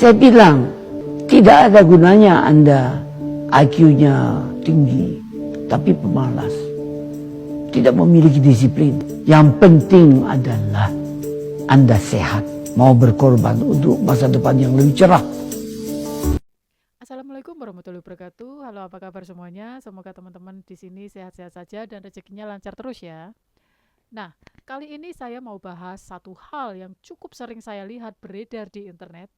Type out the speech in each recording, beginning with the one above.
Saya bilang, tidak ada gunanya Anda IQ-nya tinggi, tapi pemalas, tidak memiliki disiplin. Yang penting adalah Anda sehat, mau berkorban untuk masa depan yang lebih cerah. Assalamualaikum warahmatullahi wabarakatuh. Halo, apa kabar semuanya? Semoga teman-teman di sini sehat-sehat saja dan rezekinya lancar terus ya. Nah, kali ini saya mau bahas satu hal yang cukup sering saya lihat beredar di internet.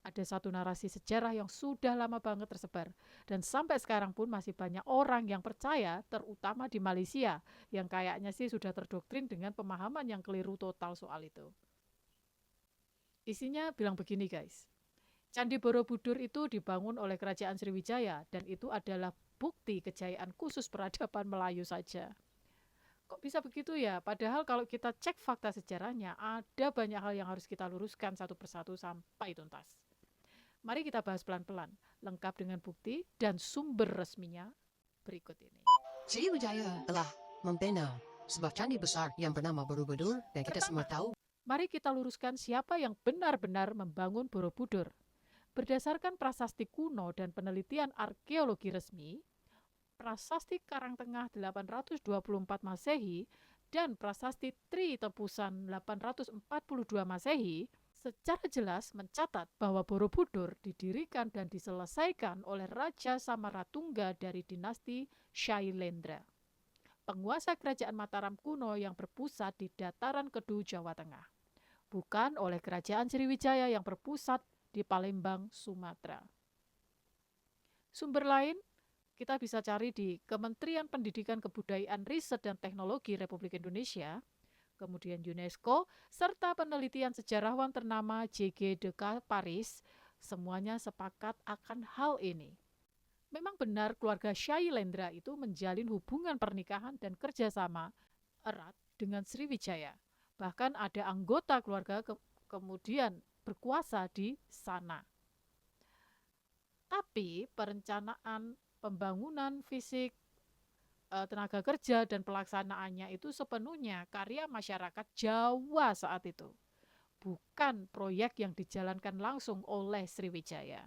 Ada satu narasi sejarah yang sudah lama banget tersebar dan sampai sekarang pun masih banyak orang yang percaya, terutama di Malaysia, yang kayaknya sih sudah terdoktrin dengan pemahaman yang keliru total soal itu. Isinya bilang begini guys. Candi Borobudur itu dibangun oleh Kerajaan Sriwijaya dan itu adalah bukti kejayaan khusus peradaban Melayu saja. Kok bisa begitu ya? Padahal kalau kita cek fakta sejarahnya, ada banyak hal yang harus kita luruskan satu persatu sampai tuntas. Mari kita bahas pelan-pelan, lengkap dengan bukti dan sumber resminya berikut ini. Sriwijaya telah membina sebuah candi besar yang bernama Borobudur dan kita semua tahu. Mari kita luruskan siapa yang benar-benar membangun Borobudur. Berdasarkan prasasti kuno dan penelitian arkeologi resmi, prasasti Karangtengah 824 Masehi dan prasasti Tri Tepusan 842 Masehi secara jelas mencatat bahwa Borobudur didirikan dan diselesaikan oleh Raja Samaratungga dari dinasti Shailendra, penguasa kerajaan Mataram kuno yang berpusat di dataran Kedu, Jawa Tengah, bukan oleh kerajaan Sriwijaya yang berpusat di Palembang, Sumatera. Sumber lain kita bisa cari di Kementerian Pendidikan Kebudayaan Riset dan Teknologi Republik Indonesia, kemudian UNESCO, serta penelitian sejarawan ternama J.G. de Paris, semuanya sepakat akan hal ini. Memang benar keluarga Shailendra itu menjalin hubungan pernikahan dan kerjasama erat dengan Sriwijaya. Bahkan ada anggota keluarga kemudian berkuasa di sana. Tapi perencanaan pembangunan fisik, tenaga kerja dan pelaksanaannya itu sepenuhnya karya masyarakat Jawa saat itu, bukan proyek yang dijalankan langsung oleh Sriwijaya.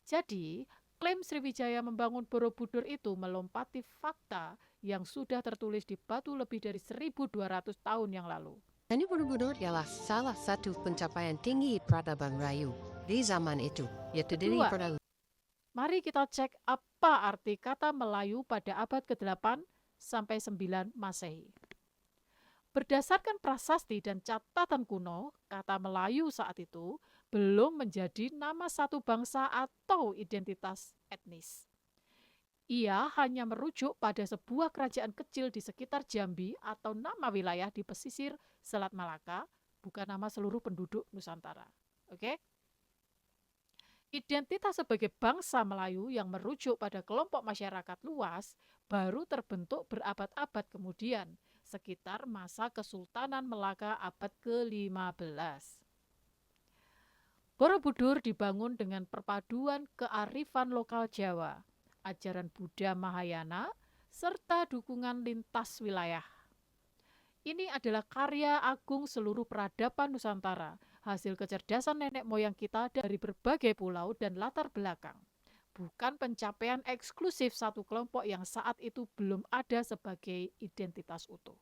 Jadi, klaim Sriwijaya membangun Borobudur itu melompati fakta yang sudah tertulis di batu lebih dari 1.200 tahun yang lalu. Candi Borobudur ialah salah satu pencapaian tinggi peradaban Melayu di zaman itu, yaitu dari Kedua, mari kita cek apa arti kata Melayu pada abad ke-8 sampai 9 Masehi. Berdasarkan prasasti dan catatan kuno, kata Melayu saat itu belum menjadi nama satu bangsa atau identitas etnis. Ia hanya merujuk pada sebuah kerajaan kecil di sekitar Jambi atau nama wilayah di pesisir Selat Malaka, bukan nama seluruh penduduk Nusantara. Oke? Identitas sebagai bangsa Melayu yang merujuk pada kelompok masyarakat luas baru terbentuk berabad-abad kemudian, sekitar masa Kesultanan Melaka abad ke-15. Borobudur dibangun dengan perpaduan kearifan lokal Jawa, ajaran Buddha Mahayana, serta dukungan lintas wilayah. Ini adalah karya agung seluruh peradaban Nusantara, hasil kecerdasan nenek moyang kita dari berbagai pulau dan latar belakang. Bukan pencapaian eksklusif satu kelompok yang saat itu belum ada sebagai identitas utuh.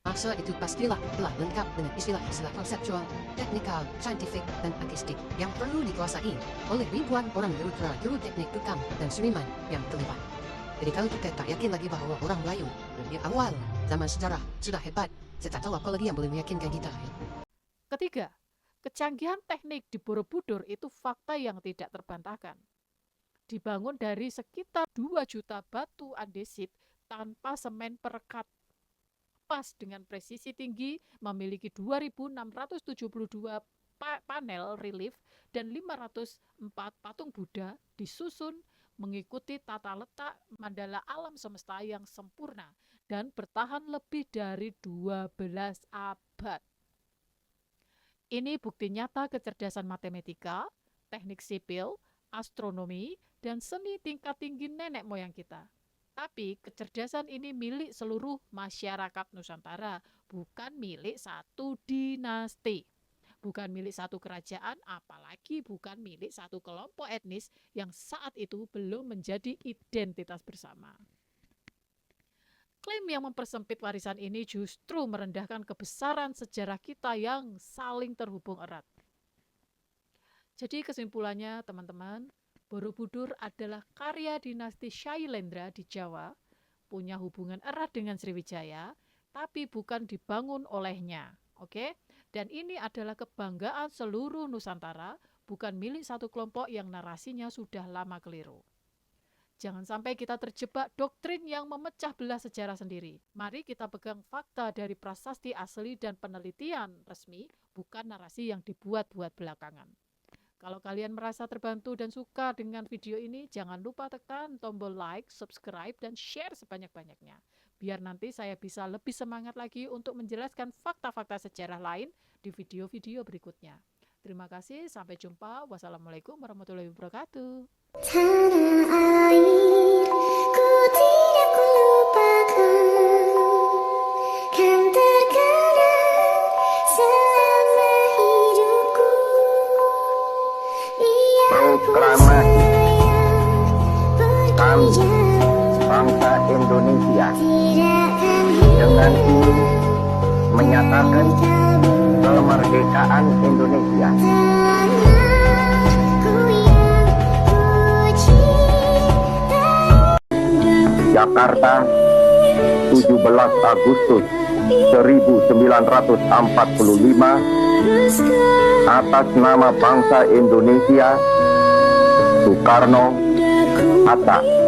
Masa itu pastilah telah lengkap dengan istilah-istilah konseptual, teknikal, saintifik, dan artistik yang perlu dikuasai oleh ribuan orang berultra guru teknik tukang dan seniman yang terlibat. Jadi kalau kita tak yakin lagi bahwa orang Melayu di awal zaman sejarah sudah hebat, saya tak tahu apa lagi yang boleh meyakinkan kita. Ketiga, kecanggihan teknik di Borobudur itu fakta yang tidak terbantahkan. Dibangun dari sekitar 2 juta batu andesit tanpa semen perekat, pas dengan presisi tinggi, memiliki 2.672 panel relief dan 504 patung Buddha disusun mengikuti tata letak mandala alam semesta yang sempurna dan bertahan lebih dari 12 abad. Ini bukti nyata kecerdasan matematika, teknik sipil, astronomi, dan seni tingkat tinggi nenek moyang kita. Tapi kecerdasan ini milik seluruh masyarakat Nusantara, bukan milik satu dinasti. bukan milik satu kerajaan, apalagi bukan milik satu kelompok etnis yang saat itu belum menjadi identitas bersama. Klaim yang mempersempit warisan ini justru merendahkan kebesaran sejarah kita yang saling terhubung erat. Jadi kesimpulannya teman-teman, Borobudur adalah karya dinasti Shailendra di Jawa, punya hubungan erat dengan Sriwijaya, tapi bukan dibangun olehnya. Oke? Dan ini adalah kebanggaan seluruh Nusantara, bukan milik satu kelompok yang narasinya sudah lama keliru. Jangan sampai kita terjebak doktrin yang memecah belah sejarah sendiri. Mari kita pegang fakta dari prasasti asli dan penelitian resmi, bukan narasi yang dibuat-buat belakangan. Kalau kalian merasa terbantu dan suka dengan video ini, jangan lupa tekan tombol like, subscribe, dan share sebanyak-banyaknya. Biar nanti saya bisa lebih semangat lagi untuk menjelaskan fakta-fakta sejarah lain di video-video berikutnya. Terima kasih, sampai jumpa. Wassalamualaikum warahmatullahi wabarakatuh. Tanah air, ku tidak kulupakan, kan terkenang selama hidupku. Proklamasi kami bangsa Indonesia dengan ini menyatakan kemerdekaan Indonesia. Jakarta, 17 Agustus 1945, atas nama bangsa Indonesia, Soekarno, Hatta.